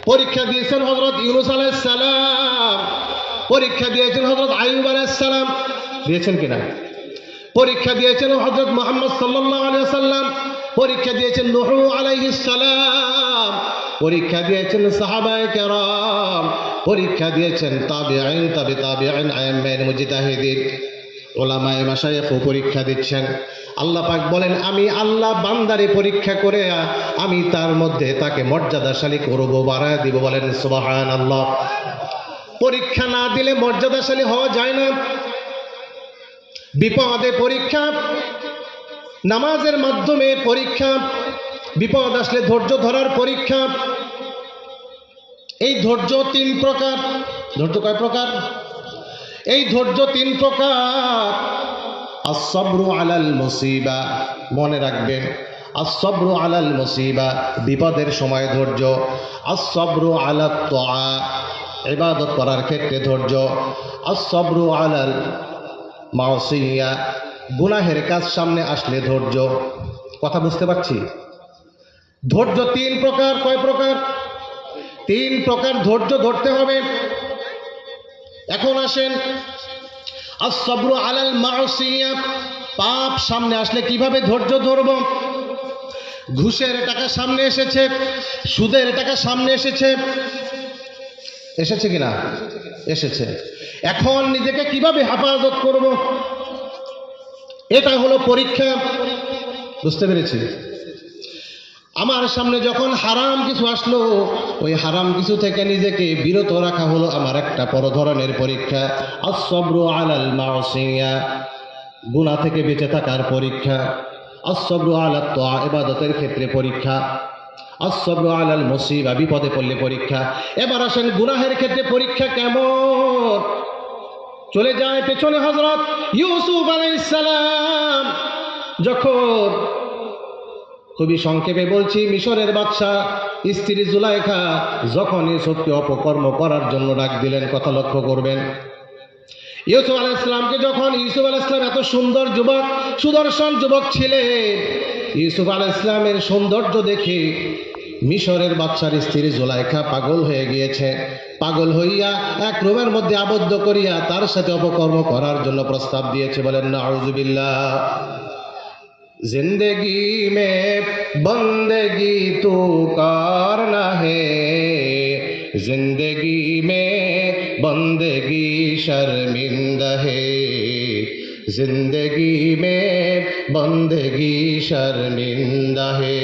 পরীক্ষা দিয়েছেন হযরত ইউনূস আলাইহিস সালাম, পরীক্ষা দিয়েছেন হযরত আইয়ুব আলাইহিস সালাম, দিয়েছেন কিনা? পরীক্ষা দিয়েছেন হযরত মুহাম্মদ সাল্লাল্লাহু আলাইহি ওয়াসাল্লাম, পরীক্ষা দিয়েছেন নূহ আলাইহিস সালাম, পরীক্ষা দিয়েছেন সাহাবায়ে কেরাম, পরীক্ষা দিয়েছেন তাবিঈন, তাবিঈন, আইম্মায়ে মুজতাহিদিন, উলামায়ে মাশায়েখ পরীক্ষা দিচ্ছেন। আল্লাহ পাক বলেন, আমি আল্লাহ বান্দারে পরীক্ষা করে আমি তার মধ্যে তাকে মর্যাদাশালী করব, বাড়ায় দিব। বলেন সুবহানাল্লাহ। পরীক্ষা না দিলে মর্যাদাশালী হওয়া যায় না। বিপদে পরীক্ষা, নামাজের মাধ্যমে পরীক্ষা, বিপদ আসলে ধৈর্য ধরার পরীক্ষা। এই ধৈর্য তিন প্রকার। ধৈর্য কয় প্রকার? এই ধৈর্য তিন প্রকার। আস-সাবরু আলাল মুসিবা, মনে রাখবেন, আস-সাবরু আলাল মুসিবা, বিপদের সময় ধৈর্য। আস-সাবরু আলাত তাআ, ইবাদত করার ক্ষেত্রে ধৈর্য। আস-সাবরু আলাল মাসিয়া, গুনাহের কাজ সামনে আসলে ধৈর্য। কথা বুঝতে পারছি? ধৈর্য তিন প্রকার। কয় প্রকার? তিন প্রকার ধৈর্য ধরতে হবে। এখন আসেন, আস-সাবরু আলাল মাসিয়া, পাপ সামনে আসলে কিভাবে ধৈর্য ধরব? ঘুষের টাকা সামনে এসেছে, সুদের টাকা সামনে এসেছে, এসেছে কিনা? এসেছে। এখন নিজেকে কিভাবে হেফাজত করব? এটা হলো পরীক্ষা। বুঝতে পেরেছি? আমার সামনে যখন হারাম কিছু আসলো, ওই হারাম কিছু থেকে নিজেকে বিরত রাখা হলো আমার একটা বড় ধরনের পরীক্ষা। আস-সাবরু আলাল মাসিয়া, গুনাহ থেকে বেঁচে থাকার পরীক্ষা। আস-সাবরু আলাত তাআ, ইবাদতের ক্ষেত্রে পরীক্ষা। আস-সাবরু আলাল মুসিবা, বিপদে পড়লে পরীক্ষা। এবার আসেন গুনাহের ক্ষেত্রে পরীক্ষা কেমন? চলে যায় পেছনে, হযরত ইউসুফ আলাইহিস সালাম যখন, খুবই সংক্ষেপে বলছি, মিশরের বাদশা স্ত্রী জুলাইখা যখন ইউসুফকে অপকর্ম করার জন্য ডাক দিলেন, কথা লক্ষ্য করবেন। ইউসুফ আলাইহিস সালামকে যখন, ইউসুফ আলাইহিস সালাম এত সুন্দর যুবক, সুদর্শন যুবক ছিলেন, ইউসুফ আলাইহিস সালামের সৌন্দর্য দেখে মিশরের বাদশার স্ত্রী জুলাইখা পাগল হয়ে গিয়েছে। পাগল হইয়া এক রুমের মধ্যে আবদ্ধ করিয়া তার সাথে অপকর্ম করার জন্য প্রস্তাব দিয়েছে। বলেন নাউজুবিল্লাহ। जिंदगी में बंदगी तू करना है, जिंदगी में बंदगी शर्मिंदा है, जिंदगी में बंदगी शर्मिंदा है।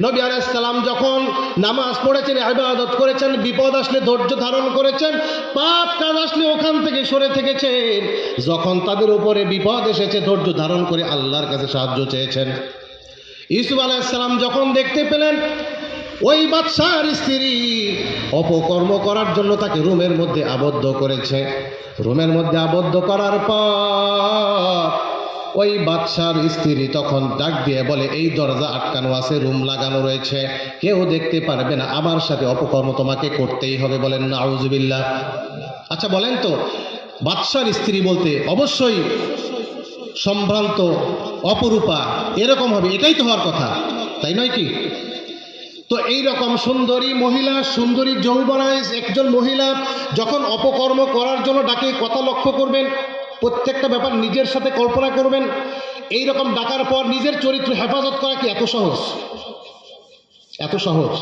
নবী আলাইহিস সালাম যখন নামাজ পড়েছেন, ইবাদত করেছেন, বিপদ আসলে ধৈর্য ধারণ করেছেন, পাপ কাজ আসলে ওখান থেকে সরে থেকেছেন। যখন তাদের উপরে বিপদ এসেছে, ধৈর্য ধারণ করে আল্লাহর কাছে সাহায্য চেয়েছেন। ইউসুফ আলাইহিস সালাম যখন দেখতে পেলেন ওই বাদশার স্ত্রী অপকর্ম করার জন্য তাকে রুমের মধ্যে আবদ্ধ করেছে, রুমের মধ্যে আবদ্ধ করার পর ওই বাদশার স্ত্রী তখন ডাক দিয়ে বলে, এই দরজা আটকানো আছে, রুম লাগানো রয়েছে, কেউ দেখতে পারবে না, আমার সাথে অপকর্ম তোমাকে করতেই হবে। বলেন নাউজুবিল্লাহ। আচ্ছা বলেন তো, বাদশার স্ত্রী বলতে অবশ্যই সম্ভ্রান্ত, অপরূপা, এরকম হবে, এটাই তো হওয়ার কথা, তাই নয় কি? তো এই রকম সুন্দরী মহিলা, সুন্দরী যৌবনায় একজন মহিলা যখন অপকর্ম করার জন্য ডাকে, কথা লক্ষ্য করবেন, প্রত্যেকটা ব্যাপার নিজের সাথে কল্পনা করবেন। এই রকম ডাকার পর নিজের চরিত্র হেফাজত করা কি এত সহজ? এত সহজ?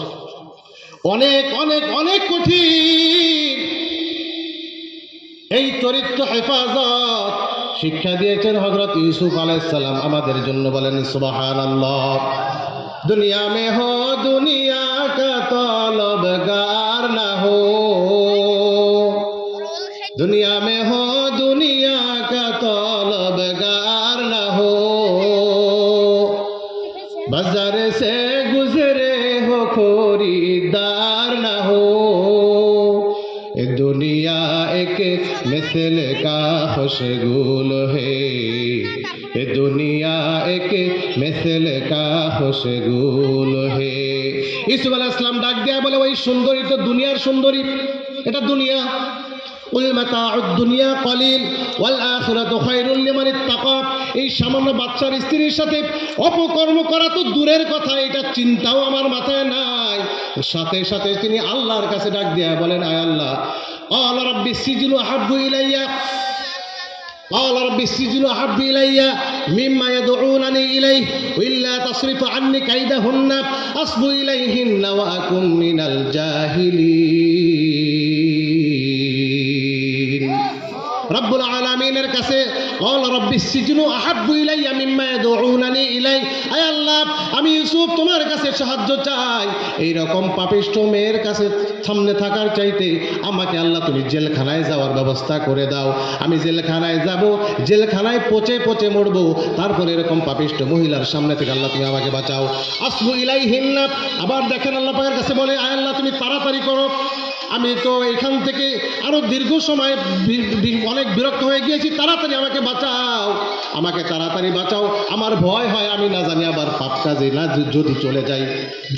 অনেক অনেক অনেক কঠিন। এই চরিত্র হেফাজত শিক্ষা দিয়েছেন হযরত ইউসুফ আলাইহিস সালাম আমাদের জন্য। বলেন সুবহানাল্লাহ। दुनिया में हो दुनिया का तलबगार ना हो, दुनिया में हो दुनिया का तलबगार ना हो, बाजार से गुजरे हो खरीदार ना हो, दुनिया एक मिसल का खुशगुल है, दुनिया एक मिसल का खुशगुल है। ইউসুফ আলাইহিস সালাম ডাক দেয়া বলে, ওই সুন্দরী তো দুনিয়ার সুন্দরী, এটা দুনিয়া। উল মাতাউদ দুনিয়া কলিল ওয়াল আখিরাতু খায়রুল লিমান ইত্তাকা। এই সামান্য বাচ্চার স্ত্রীর সাথে অপকর্ম করা তো দূরের কথা, এটা চিন্তাও আমার মাথায় নাই। সাথে সাথে তিনি আল্লাহর কাছে ডাক দিয়া বলেন, আয় আল্লাহ, قال رب السجن أحب إلي قال رب السجن أحب إلي مما يدعونني إليه وإلا تصرف عني كيدهن أصب إليهن وأكن من الجاهلين রব্বুল আলামিনের কাছে قال رب السجن أحب إلي مما يدعونني إليه আয় আল্লাহ, আমি ইউসুফ তোমার কাছে সাহায্য চাই, এই রকম পাপিষ্ঠ মেয়ের কাছে সামনে থাকার চাইতে আমাকে আল্লাহ তুমি জেলখানায় যাওয়ার ব্যবস্থা করে দাও। আমি জেলখানায় যাব, জেলখানায় পচে পচে মরবো, তারপরে এরকম পাপিষ্ঠ মহিলার সামনে থেকে আল্লাহ তুমি আমাকে বাঁচাও। আসবু ইলাইহিন্না, আবার দেখেন আল্লাহ পাকের কাছে বলে, আয় আল্লাহ তুমি তাড়াতাড়ি করো, আমি তো এখান থেকে আরো দীর্ঘ সময় অনেক বিরক্ত হয়ে গিয়েছি, তাড়াতাড়ি আমাকে বাঁচাও, আমাকে তাড়াতাড়ি বাঁচাও, আমার ভয় হয় আমি না জানি আবার পাপ কাজে না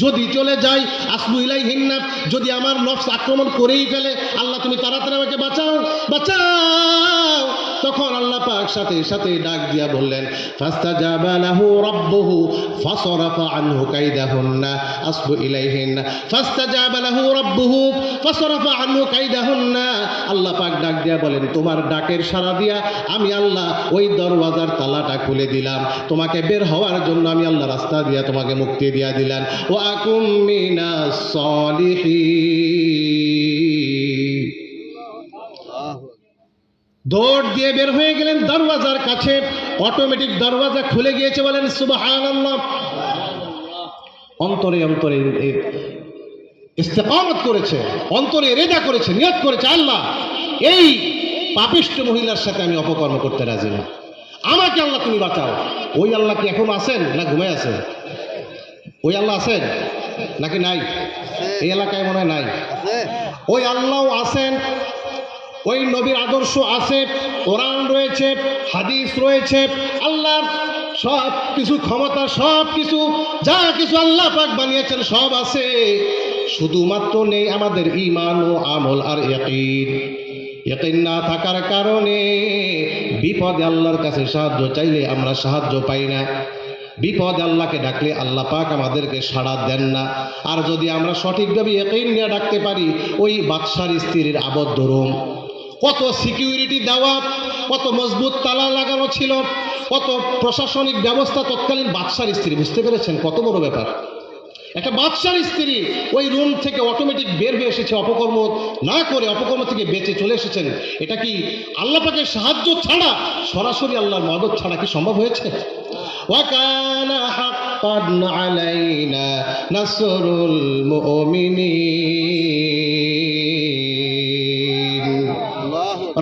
যদি চলে যাই আসবু ইলাইহিন্না, যদি আমার নফস আক্রমণ করেই ফেলে, আল্লাহ তুমি তাড়াতাড়ি আমাকে বাঁচাও। তখন আল্লাহ পাক সাথে সাথে ডাক দিয়া বললেন, ফাস্তাজাবা লাহু রাব্বুহু ফাসরাফা আনহু কাইদাহুন্না আসবু ইলাইহিন্না ফাস্তাজাবা লাহু রাব্বুহু ফাসরাফা আনহু কাইদাহুন্না। আল্লাহ পাক ডাক দিয়া বলেন, তোমার ডাকের সাড়া দিয়া আমি আল্লাহ ওই দরওয়াজার তালাটা খুলে দিলাম, তোমাকে বের হওয়ার জন্য আমি আল্লাহ রাস্তা দিয়া তোমাকে মুক্তি দিয়া দিলাম। ওয়া আকুম মিনাস সালিহিন। দৌড় দিয়ে বের হয়ে গেলেন দরওয়াজার কাছে, অটোমেটিক দরওয়াজা খুলে গিয়েছে, বলেন সুবহানাল্লাহ। অন্তরে অন্তরে ইস্তেকামত করেছে, অন্তরে ইরাদা করেছে, নিয়ত করেছে, আল্লাহ এই পাপিষ্ঠ মহিলার সাথে আমি অপকর্ম করতে রাজি না, আমাকে আল্লাহ তুমি বাঁচাও। ওই আল্লাহ কি এখন আছেন না ঘুমায় আছেন? ওই আল্লাহ আছেন নাকি নাই? এই এলাকায় মনে হয় নাই। ওই আল্লাহও আছেন, ওই নবীর আদর্শ আছে, কোরআন রয়েছে, হাদিস রয়েছে, আল্লাহর সব কিছু ক্ষমতা, সব কিছু যা কিছু আল্লাহ পাক বানিয়েছেন সব আছে, শুধুমাত্র নেই আমাদের ঈমান ও আমল আর ইয়াকিন না থাকার কারণে বিপদে আল্লাহর কাছে সাহায্য চাইলে আমরা সাহায্য পাই না, বিপদে আল্লাহকে ডাকলে আল্লাহ পাক আমাদেরকে সাড়া দেন না। আর যদি আমরা সঠিকভাবে ইয়াকিন নিয়ে ডাকতে পারি, ওই বাদশার স্ত্রীর আবদ্ধ রুম, কত সিকিউরিটি দেওয়া, কত মজবুত তালা লাগানো ছিল, কত প্রশাসনিক ব্যবস্থা তৎকালীন বাদশার স্ত্রী, বুঝতে পেরেছেন কত বড় ব্যাপার? একটা বাদশার স্ত্রী ওই রুম থেকে অটোমেটিক বের হয়ে এসেছে, অপকর্ম না করে অপকর্ম থেকে বেঁচে চলে এসেছেন। এটা কি আল্লাহ পাকের সাহায্য ছাড়া, সরাসরি আল্লাহর মদদ ছাড়া কি সম্ভব হয়েছে? ওয়াকানা হাক্কান আলাইনা নাসরুল মুমিনিন।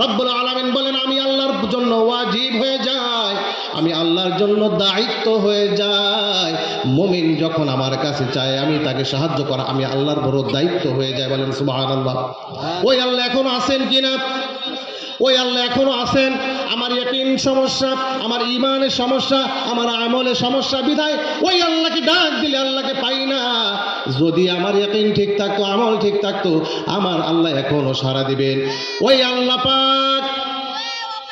রব্বুল আলামিন বলেন, আমি আল্লাহর জন্য ওয়াজিব হয়ে যায়, আমি আল্লাহর জন্য দায়িত্ব হয়ে যায়, মুমিন যখন আমার কাছে চায় আমি তাকে সাহায্য করা আমি আল্লাহর বড় দায়িত্ব হয়ে যায়। বলেন সুবহানাল্লাহ। ওই আল্লাহ এখনো আছেন কিনা? ওই আল্লাহ এখনো আছেন। আমার ইয়াকিন সমস্যা, আমার ঈমানের সমস্যা, আমার আমলের সমস্যা, বিধায় ওই আল্লাহকে ডাক দিলে আল্লাহকে পাই না। যদি আমার ইয়াকিন ঠিক থাকতো, আমল ঠিক থাকতো, আমার আল্লাহ এখনো সাড়া দিবেন। ওই আল্লাহ পাক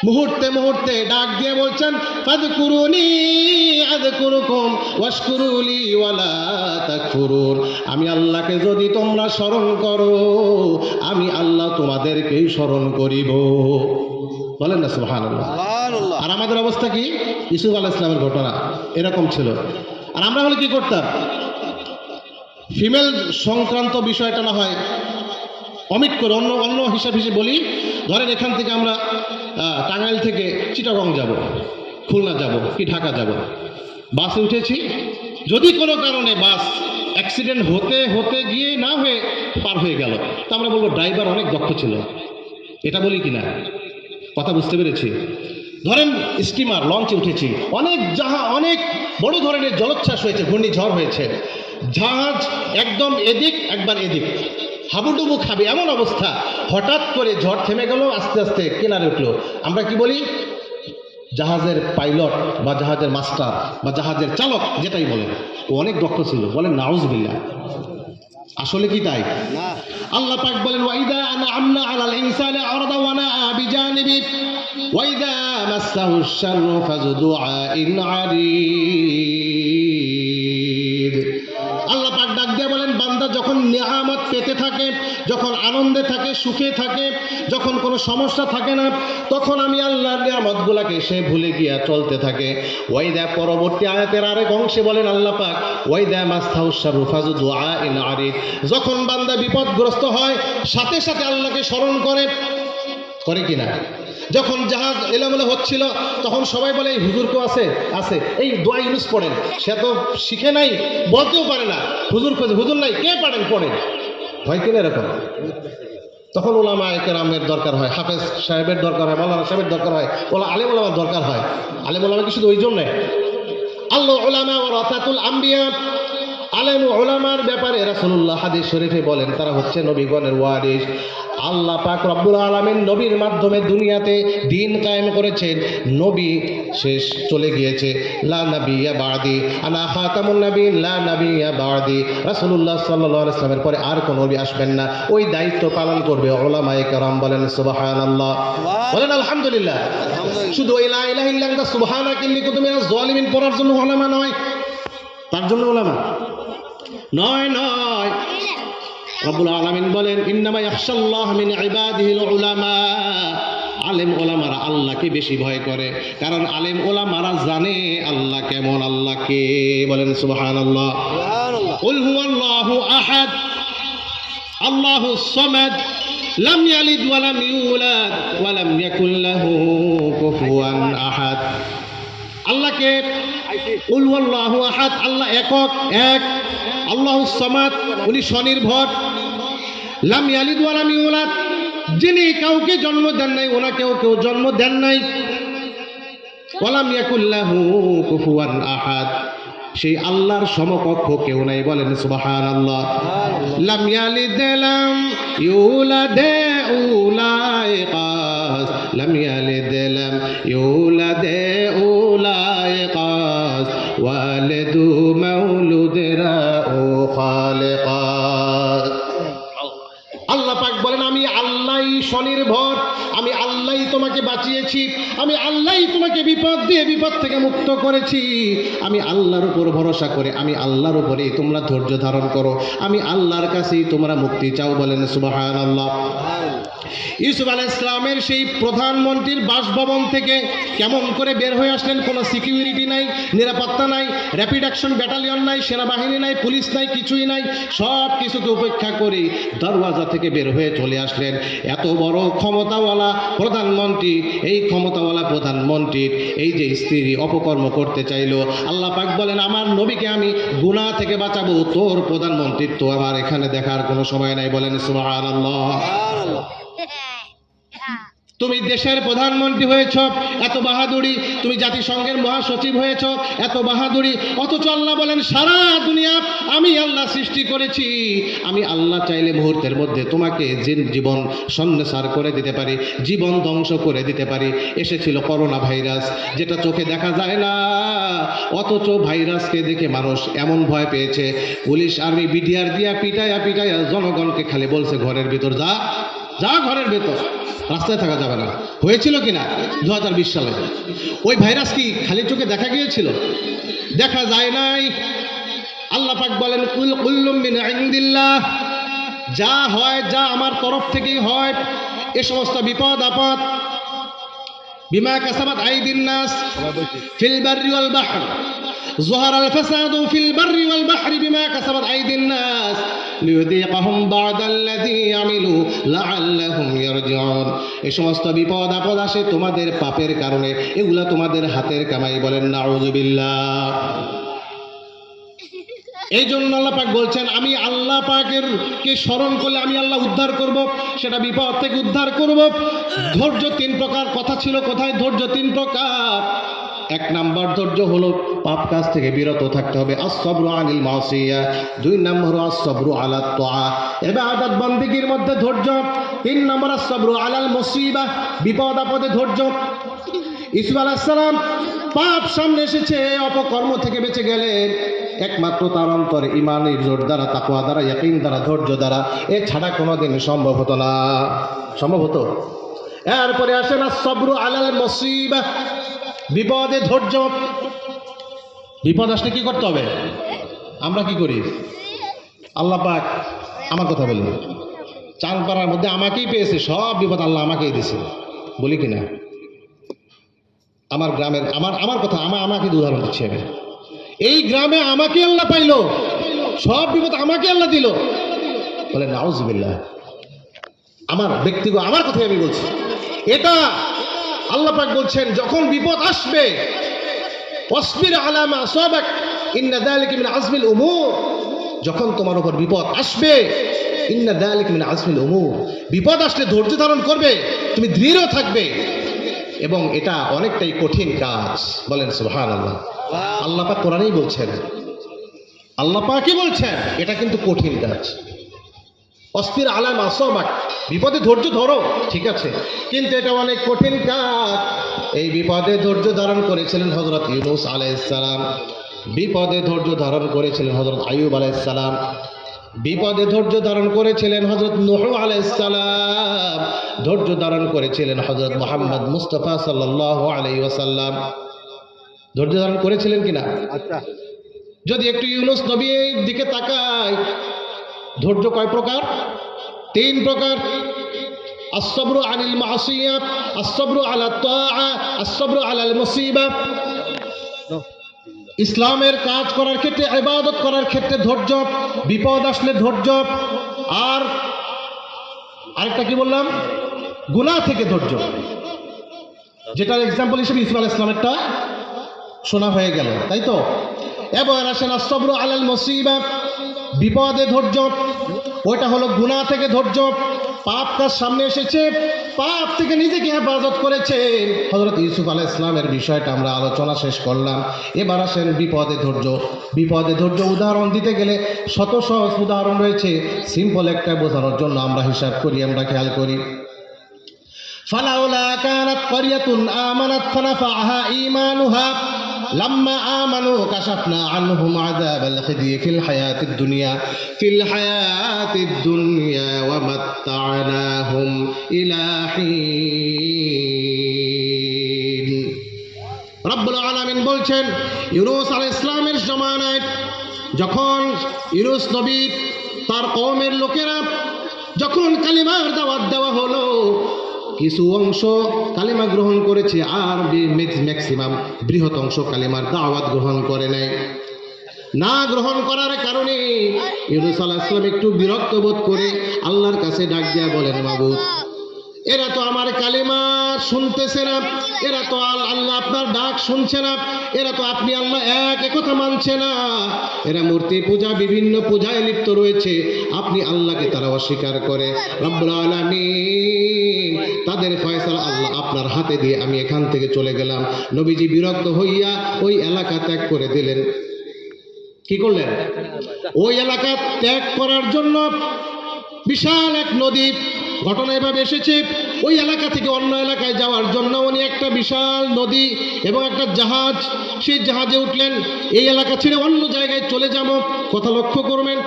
মুহূর্তে মুহূর্তে ডাক দিয়ে বলছেন, ফাযকুরুনি আযকুরুকুম ওয়াশকুরুলি ওয়ালা তাকফুরুন। আমি আল্লাহকে যদি তোমরা স্মরণ করো, আমি আল্লাহ তোমাদেরকেই স্মরণ করিব। বলেন না সুবহানাল্লাহ। আর আমাদের অবস্থা কি? ইউসুফ আলাইহিস সালামের ঘটনা এরকম ছিল। আর আমরা হলে কি করতাম? ফিমেল সংক্রান্ত বিষয়টা না হয় অমিট করে অন্য হিসাব বলি। ধরেন এখান থেকে আমরা টাঙ্গাইল থেকে চিটাগং যাব, খুলনা যাব কি ঢাকা যাব, বাসে উঠেছি, যদি কোনো কারণে বাস অ্যাক্সিডেন্ট হতে গিয়ে না হয়ে পার হয়ে গেল, তো আমরা বলবো ড্রাইভার অনেক দক্ষ ছিল। এটা বলি কি না? কথা বুঝতে পেরেছি? ধরেন স্টিমার লঞ্চে উঠেছি, অনেক বড় ধরনের জলোচ্ছ্বাস হয়েছে, ঘূর্ণিঝড় হয়েছে, জাহাজ একদম এদিক একবার এদিক, হাবুডুবু খাবে এমন অবস্থা, হঠাৎ করে ঝড় থেমে গেল, আস্তে আস্তে কিনারে উঠলো। আমরা কি বলি? জাহাজের পাইলট বা জাহাজের মাস্টার বা জাহাজের চালক যেটাই বলেন, ও অনেক দক্ষ ছিল। বলেন নাউজুবিল্লাহ। আসলে কি তাই? আল্লাহ পাক বলেন, ওয়াইদা আনআমনা আলাল ইনসানি আরদা ওয়া নাআ বিজানিবি ওয়াইদা মাসসাহু শাররু ফাযুদুআইন আরিদ। আল্লাহ পাক ডাক দিয়ে বলেন, বান্দা যখন নিয়ামত পেতে থাকে, যখন আনন্দে থাকে, সুখে থাকে, যখন কোনো সমস্যা থাকে না, তখন আমি আল্লাহর নিয়ামতগুলোকে সে ভুলে গিয়া চলতে থাকে। ওয়াইদা পরবর্তী আয়াতের আরেক অংশে বলেন আল্লাহ পাক, ওয়াইদা মাস্তাউশারু ফাজু দুআইন আরিদ, যখন বান্দা বিপদগ্রস্ত হয় সাথে সাথে আল্লাহকে স্মরণ করে কিনা? যখন জাহাজ এলোমেলো হচ্ছিল তখন সবাই বলে এই হুজুর কেউ আছে এই দোয়া ইউজ পড়েন, সে তো শিখে নাই, বলতেও পারে না, হুজুর খোঁজে, হুজুর নাই, কে পড়েন? হয় কিনা এরকম? তখন উলামায়ে কেরামের দরকার হয়, হাফেজ সাহেবের দরকার হয়, মাওলানা সাহেবের দরকার হয়, আলেম ওলামার দরকার হয়। আলেম ওলামা কি শুধু ওই জন্যে? আল্লাহ উলামা ওয়ারাসাতুল আম্বিয়া, আলেম ওলামার ব্যাপারে রাসূলুল্লাহ হাদিস শরীফে বলেন তারা হচ্ছে নবীগণের ওয়ারিস। আল্লাহ পাক রব্বুল আলামিন নবীর মাধ্যমে দুনিয়াতে দিন কায়েম করেছেন। নবী শেষ, চলে গিয়েছে। লা নাবিয়্যা বা'দি, আনা খাতামুন নবিয়্যিন, লা নাবিয়্যা বা'দি। রাসূলুল্লাহ সাল্লাল্লাহু আলাইহি ওয়াসাল্লামের পরে আর কোনো নবী আসবেন না। ওই দায়িত্ব পালন করবে উলামায়ে কেরাম। বলেন সুবহানাল্লাহ, বলেন আলহামদুলিল্লাহ। শুধু ওই লা ইলাহা ইল্লাল্লাহ সুবহানাকা ইন্নী কুনতু মিনাজ জালিমিন পড়ার জন্য উলামা নয়, তার জন্য উলামা নয়। রব্বুল আলামিন বলেন ইন্নামা ইয়াখশাল্লাহ মিন ইবাদিহিল উলামা, আলেম ওলামারা আল্লাহকে বেশি ভয় করে, কারণ আলেম ওলামারা জানে আল্লাহ কেমন, আল্লাহকে। বলেন সুবহানাল্লাহ। কুল হুয়াল্লাহু আহাদ আল্লাহুস সামাদ লাম ইয়ালিদ ওয়া লাম ইউলাদ ওয়া লাম ইয়াকুল লাহু কুফুয়ান আহাদ। আল্লাহকে কুল হুয়াল্লাহু আহাদ, আল্লাহ একক, এক। আল্লাহুস সামাদ, উনি স্বনির্ভর। লাম ইয়ালিদ ওয়া লাম ইউলাদ, যিনি কাউকে জন্ম দেন নাই, ওনাকেও কেউ জন্ম দেন নাই। ওয়া লাম ইয়াকুল লাহু কুফুয়ান আহাদ, সেই আল্লাহর সমকক্ষ কেউ নাই। বলেন সুবহানাল্লাহ। লাম ইয়ালিদ লাম ইউলাদ উলাইকাস, লাম ইয়ালিদ লাম ইউলাদ উলাইকাস, ওয়ালিদু মাউলুদরা ও খালিকাস। আল্লাহ পাক বলেন আমি আল্লাহই স্বনির্ভর, আমি আল্লাহই তোমাকে বাঁচিয়েছি, আমি আল্লাহই তোমাকে বিপদ দিয়ে বিপদ থেকে মুক্ত করেছি। আমি আল্লাহর উপর ভরসা করে, আমি আল্লাহর উপরেই তোমরা ধৈর্য ধারণ করো, আমি আল্লাহর কাছেই তোমরা মুক্তি চাও। বলেন সুবহানাল্লাহ। ইউসুফ আলাইহিস সালামের সেই প্রধানমন্ত্রীর বাসভবন থেকে কেমন করে বের হয়ে আসলেন? কোনো সিকিউরিটি নাই, নিরাপত্তা নাই, র্যাপিড অ্যাকশন ব্যাটালিয়ন নাই, সেনাবাহিনী নাই, পুলিশ নাই, কিছুই নাই। সব কিছুকে উপেক্ষা করে দরওয়াজা থেকে বের হয়ে চলে আসলেন। এত বড় ক্ষমতাওয়ালা প্রধানমন্ত্রী, এই ক্ষমতাওয়ালা প্রধানমন্ত্রীর এই যে স্ত্রী অপকর্ম করতে চাইলো, আল্লাহ পাক বলেন আমার নবীকে আমি গুনাহ থেকে বাঁচাবো, তোর প্রধানমন্ত্রীর তো আমার এখানে দেখার কোনো সময় নাই। বলেন সুবহানাল্লাহ। তুমি দেশের প্রধানমন্ত্রী হয়েছ, এত বাহাদুরি, তুমি জাতিসংঘের মহাসচিব হয়েছ, এত বাহাদুরি, অথচ আল্লাহ বলেন সারা দুনিয়া আমি আল্লাহ সৃষ্টি করেছি, আমি আল্লাহ চাইলে মুহূর্তের মধ্যে তোমাকে জীবন সন্ন্যাসার করে দিতে পারি, জীবন ধ্বংস করে দিতে পারি। এসেছিল করোনা ভাইরাস, যেটা চোখে দেখা যায় না, অথচ ভাইরাসকে দেখে মানুষ এমন ভয় পেয়েছে, পুলিশ আর্মি বিডিআর দিয়া পিটাইয়া জনগণকে খালি বলছে ঘরের ভিতর যা, ঘরের ভেতর, রাস্তায় থাকা যাবে না। হয়েছিল কিনা 2020 সালে? ওই ভাইরাস কি খালি চোখে দেখা গিয়েছিল? দেখা যায় নাই। আল্লাহ পাক বলেন কুল কুল্লুম মিন ইনদিল্লাহ, যা হয় যা আমার তরফ থেকেই হয়। এ সমস্ত বিপদ আপদ বিমা কাসাবাত আইদিন নাস ফিল বাররি ওয়াল বাহর, ظهر الفساد في البر والبحر بما كسبت أيدي الناس ليذيقهم بعض الذي عملوا لعلهم يرجعون। এই সমস্ত বিপদ আপদ আসে তোমাদের পাপের কারণে, এগুলা তোমাদের হাতের কামাই। বলেন নাউযুবিল্লাহ। এই জন্য আল্লাহ পাক বলছেন আমি আল্লাহ পাকের কে স্মরণ করলে আমি আল্লাহ উদ্ধার করব, সেটা বিপদ থেকে উদ্ধার করব। ধৈর্য 3 প্রকার, কথা ছিল কোথায়? ধৈর্য 3 প্রকার। 1 নাম্বার ধৈর্য হলো পাপ কাজ থেকে বিরত থাকতে হবে, আস-সাবরু আনিল মাসিয়া। 2 নম্বর আস-সাবরু আলাত তাআ, ইবাদত বন্দেগীর মধ্যে ধৈর্য। 3 নম্বর আস-সাবরু আলাল মুসিবা, বিপদ আপদে ধৈর্য। ইউসুফ আলাইহিস সালাম পাপ সামনে এসেছে, অপকর্ম থেকে বেঁচে গেলেন একমাত্র তার অন্তরে ঈমানের জোর দ্বারা, তাকওয়া দ্বারা, ইয়াকিন দ্বারা, ধৈর্য দ্বারা। এ ছাড়া কোনোদিন সম্ভব হতো না। সম্ভব হতো? এরপরে আসেন আস-সাবরু আলাল মুসিবা, বিপদে ধৈর্য। বিপদ আসলে কি করতে হবে? আমরা কি করি? আল্লাহ পাক আমার কথা বলুন, চাঁদপাড়ার মধ্যে আমাকেই পেয়েছে, সব বিপদ আল্লাহ আমাকেই দিয়েছে, বলি কিনা? আমার গ্রামের আমার কথা আমাকে উদাহরণ দিচ্ছি আমি। এই গ্রামে আমাকে আল্লাহ পাইলো, সব বিপদ আমাকে আল্লাহ দিল, বলে নাউজুবিল্লাহ। আমার ব্যক্তিগত আমার কথাই আমি বলছি। এটা আল্লাহ পাক বলছেন, যখন বিপদ আসবে, ওয়াসবির আলা মা আসাবাক ইন্না যালিকা মিন আজমিল উমুর, যখন তোমার উপর বিপদ আসবে, ইন্না যালিকা মিন আজমিল উমুর, বিপদ আসলে ধৈর্য ধারণ করবে, তুমি দৃঢ় থাকবে, এবং এটা অনেকটাই কঠিন কাজ। বলেন সুবহানাল্লাহ। আল্লাহ পাক কোরআনেই বলছেন, আল্লাহ পাকই বলছেন এটা কিন্তু কঠিন কাজ। অস্থির আলাম আসবাক, বিপদে ধৈর্য ধরো, ঠিক আছে, কিন্তু এটা অনেক কঠিন কাজ। এই বিপদে ধৈর্য ধারণ করেছিলেন হযরত ইউনূস আলাইহিস সালাম, বিপদে ধৈর্য ধারণ করেছিলেন হযরত আইয়ুব আলাইহিস সালাম, বিপদে ধৈর্য ধারণ করেছিলেন হযরত নূহ আলাইহিস সালাম, ধৈর্য ধারণ করেছিলেন হযরত মুহাম্মদ মুস্তাফা সাল্লাল্লাহু আলাইহি ওয়াসাল্লাম। ধৈর্য ধারণ করেছিলেন কিনা? আচ্ছা, যদি একটু ইউনূস নবীর দিকে তাকাই, ধৈর্য কয় প্রকার? 3 প্রকার। আসসাবরু আনিল মাসিয়া, আসসাবরু আলা তাআ, আসসাবরু আলাল মুসিবা। ইসলামের কাজ করার ক্ষেত্রে, ইবাদত করার ক্ষেত্রে ধৈর্য, বিপদ আসলে ধৈর্য, আর আরেকটা কি বললাম? গুনাহ থেকে ধৈর্য, যেটার এক্সাম্পল হিসেবে ইসমাঈল আলাইহিস সালামেরটা শোনা হয়ে গেল, তাই তো? এবার আসেন আসসাবরু আলাল মুসিবা, বিপদে ধৈর্য, ওইটা হলো গুনাহ থেকে ধৈর্য। পাপ কাজ সামনে এসেছে, পাপ থেকে নিজেকে হেফাজত করেছেন। হযরত ইউসুফ আলাইহিস সালামের বিষয়টা আমরা আলোচনা শেষ করলাম। এবার আসেন বিপদে ধৈর্য। বিপদে ধৈর্য উদাহরণ দিতে গেলে শত সহজ উদাহরণ রয়েছে, সিম্পল একটা বোঝানোর জন্য আমরা হিসাব করি, আমরা খেয়াল করি। ফালাউলা কানাত ক্বরিয়াতুন আমানাত ফানাফাআহা ঈমানুহা লাম্মা আমানু কাশাফনা আনহুম আযাবাল খিজি ফিল হায়াতিদ দুনিয়া ওয়া মাত্তা'নাহুম ইলা হিন। রব্বুল আলামিন বলছেন, ইউনূস আলাইহিস সালামের জামানায় যখন ইউনূস নবী তার কওমের লোকেরা যখন কালিমার দাওয়াত দেওয়া হলো, কিছু অংশ কালিমা গ্রহণ করেছে, আর ম্যাক্সিমাম বৃহৎ অংশ কালিমার দাওয়াত গ্রহণ করে নাই। না গ্রহণ করার কারণে ইউনূস আলাইহিস সালাম একটু বিরক্ত বোধ করে আল্লাহর কাছে ডাক দিয়া বলেন, মাবুদ, এরা তো আমার কালিমা শুনতেছে না, এরা তো আল্লাহ আপনার ডাক শুনছে না, এরা তো আপনি আল্লাহ এক কথা মানছে না, এরা মূর্তি পূজা বিভিন্ন পূজায় লিপ্ত রয়েছে, আপনি আল্লাহকে তারা অস্বীকার করে। রব্বুল আলামিন তাদের ফয়সালা আল্লাহ আপনার হাতে দিয়ে আমি এখান থেকে চলে গেলাম। নবীজি বিরক্ত হইয়া ওই এলাকা ত্যাগ করে দিলেন। কি করলেন? ওই এলাকা ত্যাগ করার জন্য বিশাল এক নদী, ঘটনা এভাবে এসেছে, ওই এলাকা থেকে অন্য এলাকায় যাওয়ার জন্য উনি একটা বিশাল নদী এবং একটা জাহাজ, সেই জাহাজে উঠলেন, এই এলাকা ছেড়ে অন্য জায়গায় চলে যাব। কথা লক্ষ্য করবেন,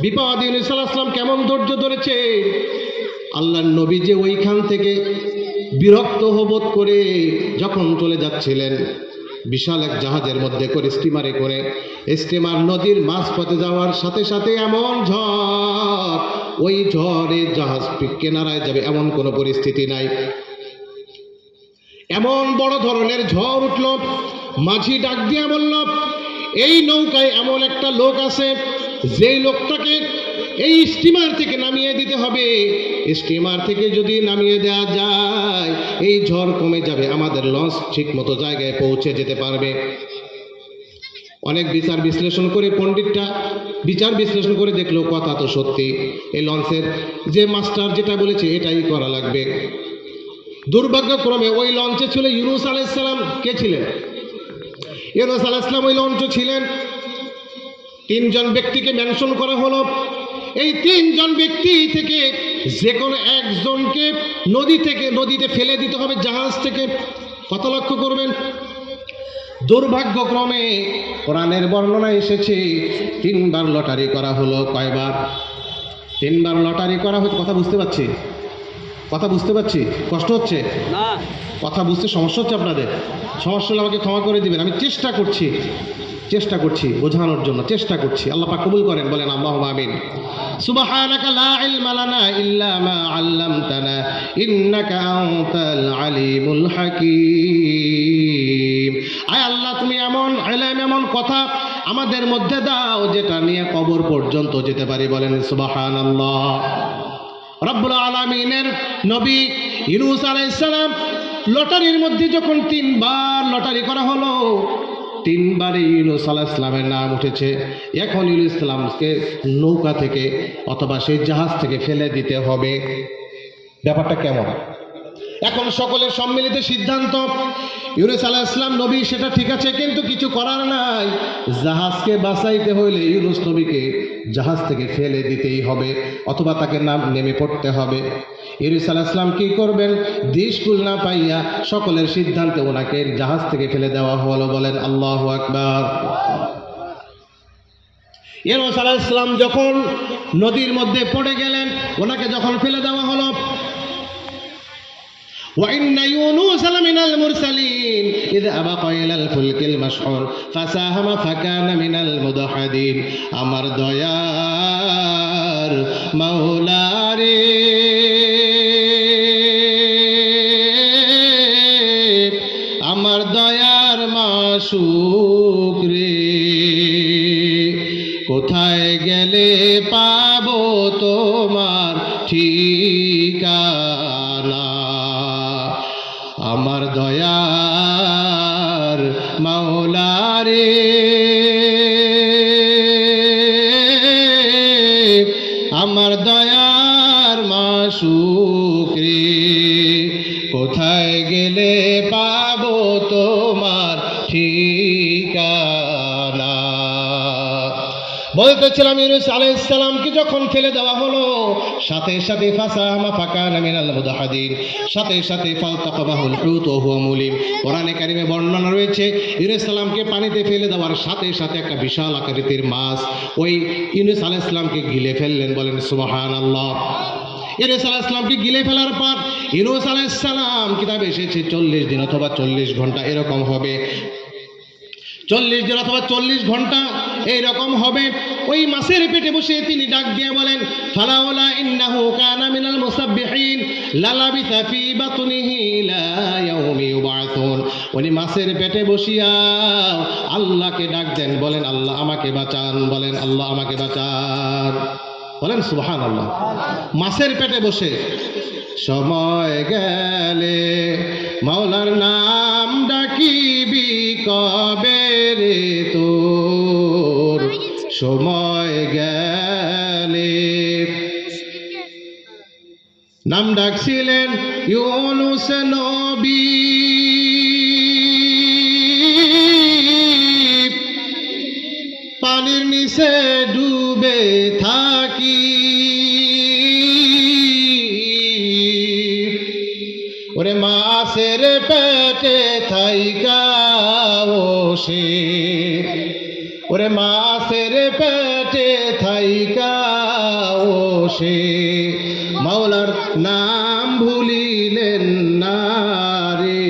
বিপদে ইউনূস আলাইহিস সালাম কেমন ধৈর্য ধরেছে। আল্লাহর নবী যে ওইখান থেকে বিরক্ত বোধ করে যখন চলে যাচ্ছিলেন, বিশাল এক জাহাজের মধ্যে করে, স্টিমারে করে, স্টিমার নদীর মাঝপথে যাওয়ার সাথে সাথে এমন ঝড়, ওই ঝড়ে জাহাজ কিনারায় যাবে এমন কোনো পরিস্থিতি নাই। এমন বড় ধরনের ঝড় উঠল, মাঝি ডাক দিয়া বলল, এই নৌকায় এমন একটা লোক আছে, যেই লোকটাকে এই স্টিমার থেকে নামিয়ে দিতে হবে। স্টিমার থেকে যদি নামিয়ে দেওয়া যায়, এই ঝড় কমে যাবে, আমাদের লঞ্চ ঠিক মতো জায়গায় পৌঁছে যেতে পারবে। অনেক বিচার বিশ্লেষণ করে পণ্ডিতটা বিচার বিশ্লেষণ করে দেখলো কথা তো সত্যি, এই লঞ্চের যে মাস্টার যেটা বলেছে এটাই করা লাগবে। দুর্ভাগ্যক্রমে ওই লঞ্চে ছিল ইউনূস আলাইহিস সালাম। কে ছিলেন? ইউনূস আলাইহিস সালাম ওই লঞ্চে ছিলেন। 3 জন ব্যক্তিকে মেনশন করা হলো। এই 3 জন ব্যক্তি থেকে যে কোনো একজনকে নদীতে ফেলে দিতে হবে, জাহাজ থেকে। কথা লক্ষ্য করবেন। দুর্ভাগ্যক্রমে কোরআনের বর্ণনা এসেছে 3 বার লটারি করা হলো। কয়বার? 3 বার লটারি করা হয়েছে। কথা বুঝতে পারছি? কষ্ট হচ্ছে না? কথা বুঝতে সমস্যা হচ্ছে আপনাদের? সমস্যা হলে আমাকে ক্ষমা করে দিবেন, আমি চেষ্টা করছি। চেষ্টা করছি বোঝানোর জন্য, চেষ্টা করছি। আল্লাহ পাক কবুল করেন, বলেন আল্লাহুম্মা আমিন। সুবহানাকা লা ইলমা লানা ইল্লা মা আল্লামতানা ইন্নাকা আনতাল আলিমুল হাকীম। আয় আল্লাহ, তুমি এমন ইলম, এমন কথা আমাদের মধ্যে দাও যেটা নিয়ে কবর পর্যন্ত যেতে পারি, বলেন সুবহানাল্লাহ। রব্বুল আলামিনের নবী ইউনূস আলাইহিস সালাম লটারির মধ্যে যখন 3 বার লটারি করা হলো, 3 বারে ইউনূস আলাইহিস সালামের নাম উঠেছে। এখন ইউনূস সালামকে নৌকা থেকে অথবা সেই জাহাজ থেকে ফেলে দিতে হবে। ব্যাপারটা কেমন? এখন সকলের সম্মিলিত সিদ্ধান্ত, ইউনূস আলাইহিস সালাম নবী, সেটা ঠিক আছে, কিন্তু কিছু করার নাই। জাহাজকে বাঁচাইতে হইলে ইউনূস নবীকে জাহাজ থেকে ফেলে দিতেই হবে, অথবা তাকে নেমে পড়তে হবে। ইউনূস আলাইহিস সালাম কি করবেন? দিশকুল না পাইয়া সকলের সিদ্ধান্তে ওনাকে জাহাজ থেকে ফেলে দেওয়া হলো, বলেন আল্লাহু আকবার। ইউনূস আলাইহিস সালাম যখন নদীর মধ্যে পড়ে গেলেন, ওনাকে যখন ফেলে দেওয়া হলো, وإن يونس لمن المرسلين إذ أبق إلى الفلك المشحون فساهم فكان من المدحضين। আমার দয়ার মাওলা রে, আমার দয়ার মাশুক রে, কোথায় গেলে পাবো তোমার ঠিকানা। আমার দয়ার মাওলা রে, আমার দয়ার মাশুক রে, কোথায় গেলে পাবো তোমার ঠিকানা। বলতেছিলাম, ইউনূস আলাইহিস সালামকে যখন ফেলে দেওয়া হলো, সাথে সাথে ফাসাহামা ফাকানা মিনাল মুদহাদিন, সাথে সাথে ফালতাকামাহুল হুত ওয়া হুয়া মুলিম। কোরআনে কারিমে বর্ণনা রয়েছে, ইউনূস সালামকে পানিতে ফেলে দেওয়ার সাথে সাথে একটা বিশাল আকৃতির মাছ ওই ইউনূস আলাইহিস সালামকে গিলে ফেললেন, বলেন সুবহানাল্লাহ। ইউনূস আলাইহিস সালামকে গিলে ফেলার পর ইউনূস আলাইহিস সালাম, কিতাবে এসেছে 40 দিন অথবা 40 ঘন্টা এরকম হবে, 40 দিন অথবা 40 ঘন্টা এইরকম হবে। ওই মাছের পেটে বসে তিনি ডাক দিয়ে বলেন, ফালাউলা ইন্নাহু কানা মিনাল মুসাব্বিহিন লালাবিথা ফি বাতনিহি ইলা ইয়াউমি ইউবাসুন। উনি মাছের পেটে বসিয়া আল্লাহকে ডাক দেন, বলেন আল্লাহ আমাকে বাঁচান, বলেন আল্লাহ আমাকে বাঁচান, বলেন সুবহানাল্লাহ। মাছের পেটে বসে সময় গেলে মাওলার নাম ডাকিবি কবে রে তোর, সময় গেলে। নাম ডাকছিলেন ইউনূস নবী, পানির নিচে ডুবে থাকি, ওরে মাছের পেটে থাইকা সে, ওরে মাছের পেটে থাইকা সে মাওলার নাম ভুলিলেন না রে,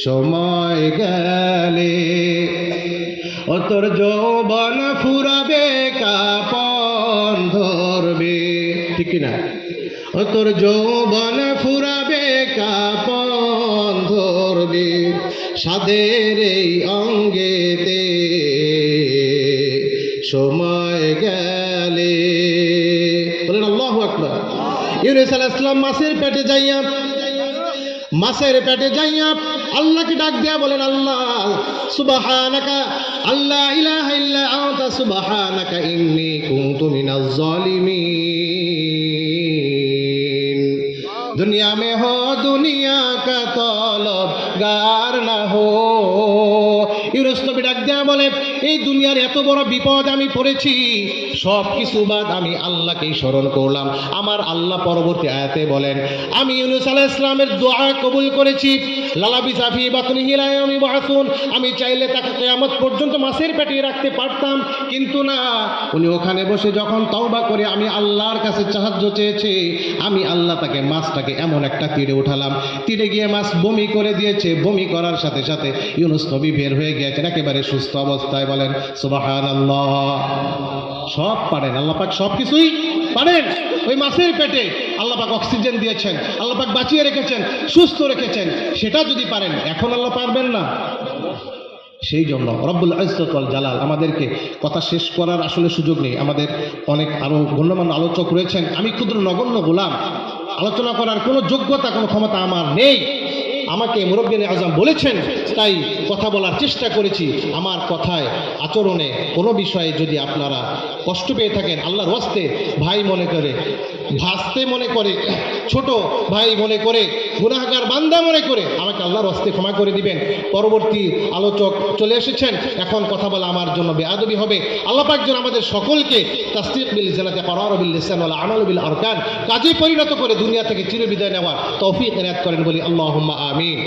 সময় গেলে ও তোর যৌবন ফুরাবে কাপন ধরবে, ঠিক কিনা? ও তোর যৌবন ফুরাবে কাপন ধরবে, সাদের এই অঙ্গেতে সময় গেলে, বলেন আল্লাহু আকবার। ইউনূস আলাইহিস সালাম মাছের পেটে যাইয়া আল্লাহকে ডাক দিয়া বলেন, আল্লাহ সুবহানাকা আল্লা ইলাহা ইল্লা আনতা সুবহানাকা ইন্নী কুনতু মিনাজ জালিমিন। दुनिया में हो दुनिया का तलबगार ना हो। ইউনূস নবী ডাক দিয়া বলে, এই দুনিয়ার এত বড় বিপদ আমি পড়েছি, সব কিছু বাদ আমি আল্লাহকেই স্মরণ করলাম। আমার আল্লাহ পরবর্তী আয়াতে বলেন, আমি ইউনূস আলাইহিস সালামের দোয়া কবুল করেছি। লালাবিসা ফি বাতনিহি ইলা ইয়াউমি ইউবআসুন, আমি চাইলে তাকে কিয়ামত পর্যন্ত মাছের পেটে রাখতে পারতাম, কিন্তু না, উনি ওখানে বসে যখন তওবা করে আমি আল্লাহর কাছে সাহায্য চেয়েছে, আমি আল্লাহ তাকে মাছটাকে এমন একটা তীরে উঠালাম, তীরে গিয়ে মাছ বমি করে দিয়েছে। বমি করার সাথে সাথে ইউনূস নবী বের হয়ে গিয়েছেন একেবারে সুস্থ অবস্থায়। বলেন সুবহানাল্লাহ। সব পারেন আল্লাহ পাক, সব কিছুই পারেন। ওই মাছের পেটে আল্লাহ পাক অক্সিজেন দিয়েছেন, আল্লাহ পাক বাঁচিয়ে রেখেছেন, সুস্থ রেখেছেন, সেটা যদি পারেন এখন আল্লাহ পারবেন না? সেই জন্য রব্বুল ইজ্জত ওয়াল জালাল আমাদেরকে, কথা শেষ করার আসলে সুযোগ নেই, আমাদের অনেক আরও গণ্যমান্য আলোচক রয়েছেন, আমি ক্ষুদ্র নগণ্য গোলাম, আলোচনা করার কোনো যোগ্যতা কোনো ক্ষমতা আমার নেই। আমাকে মুরব্বিয়ে আজম বলেছেন, তাই কথা বলার চেষ্টা করেছি। আমার কথায় আচরণে কোনো বিষয়ে যদি আপনারা কষ্ট পেয়ে থাকেন, আল্লাহর ওয়াস্তে ভাই মনে করে, ভাস্তে মনে করে, ছোট ভাই মনে করে, গুনাহগার বান্দা মনে করে আমাকে আল্লাহর ওয়াস্তে ক্ষমা করে দিবেন। পরবর্তী আলোচক চলে এসেছেন, এখন কথা বলা আমার জন্য বেআদবি হবে। আল্লাহ পাক যেন আমাদের সকলকে তাসদীক বিল জানাতে, করার বিল লিসান ওয়াল আমাল বিল আরকান কাজে পরিণত করে দুনিয়া থেকে চিরবিদায় নেওয়ার তৌফিক এনায়েত করেন বলি আল্লাহুম্মা আমিন।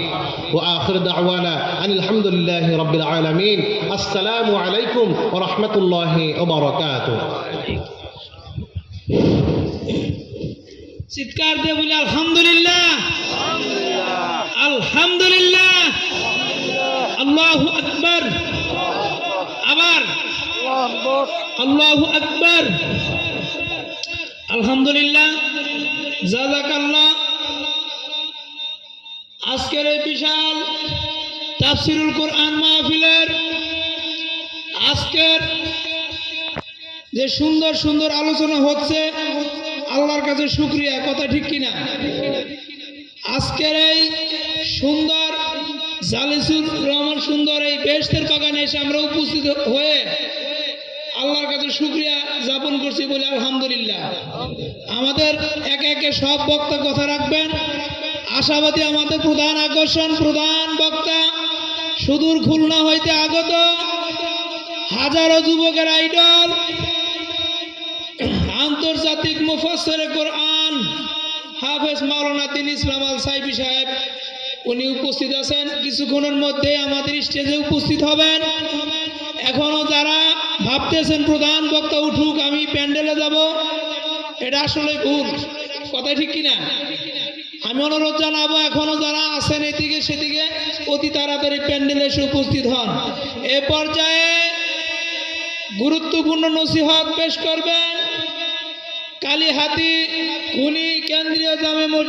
ওয়া আখির দাওয়ানা আনিল হামদুলিল্লাহি রাব্বিল আলামিন। আসসালামু আলাইকুম ওয়া রাহমাতুল্লাহি ওয়া বারাকাতুহু। চিৎকার দিয়ে বলি আলহামদুলিল্লাহ, আলহামদুলিল্লাহ, আল্লাহু আকবার, আবার আল্লাহু আকবার, আলহামদুলিল্লাহ, জাযাকাল্লাহ। আজকের এই বিশাল তাফসীরুল কোরআন মাহফিলের আজকের যে সুন্দর সুন্দর আলোচনা হচ্ছে, আল্লাহর কাছে শুকরিয়া, কথা ঠিক কিনা? আজকের এই সুন্দর জালিসুর রহমান সুন্দর এই বেহেশতের বাগানে এসে আমরা উপস্থিত হয়ে আল্লাহর কাছে শুকরিয়া জ্ঞাপন করছি বলে আলহামদুলিল্লাহ। আমাদের একে একে সব বক্তা কথা রাখবেন, আশাবাদী আমাদের প্রধান আকর্ষণ, প্রধান বক্তা সুদূর খুলনা হইতে আগত হাজারো যুবকের আইডল, আন্তর্জাতিক মুফাসসিরে কোরআন হাফেজ মাওলানা দ্বীন ইসলাম আল সাইফি সাহেব, উনি উপস্থিত আছেন। কিছুক্ষণের মধ্যে আমাদের স্টেজে উপস্থিত হবেন। এখনো যারা ভাবতেছেন প্রধান বক্তা উঠুক আমি প্যান্ডেলে যাব, এটা আসলে ভুল, কথা ঠিক কিনা? আমি অনুরোধ জানাবো এখনো যারা আছেন এদিকে সেদিকে অতি তাড়াতাড়ি প্যান্ডেলে এসে উপস্থিত হন। এ পর্যায়ে গুরুত্বপূর্ণ নসিহত পেশ করবেন কালীহাতি খুনি কেন্দ্রীয় জামে মসজিদ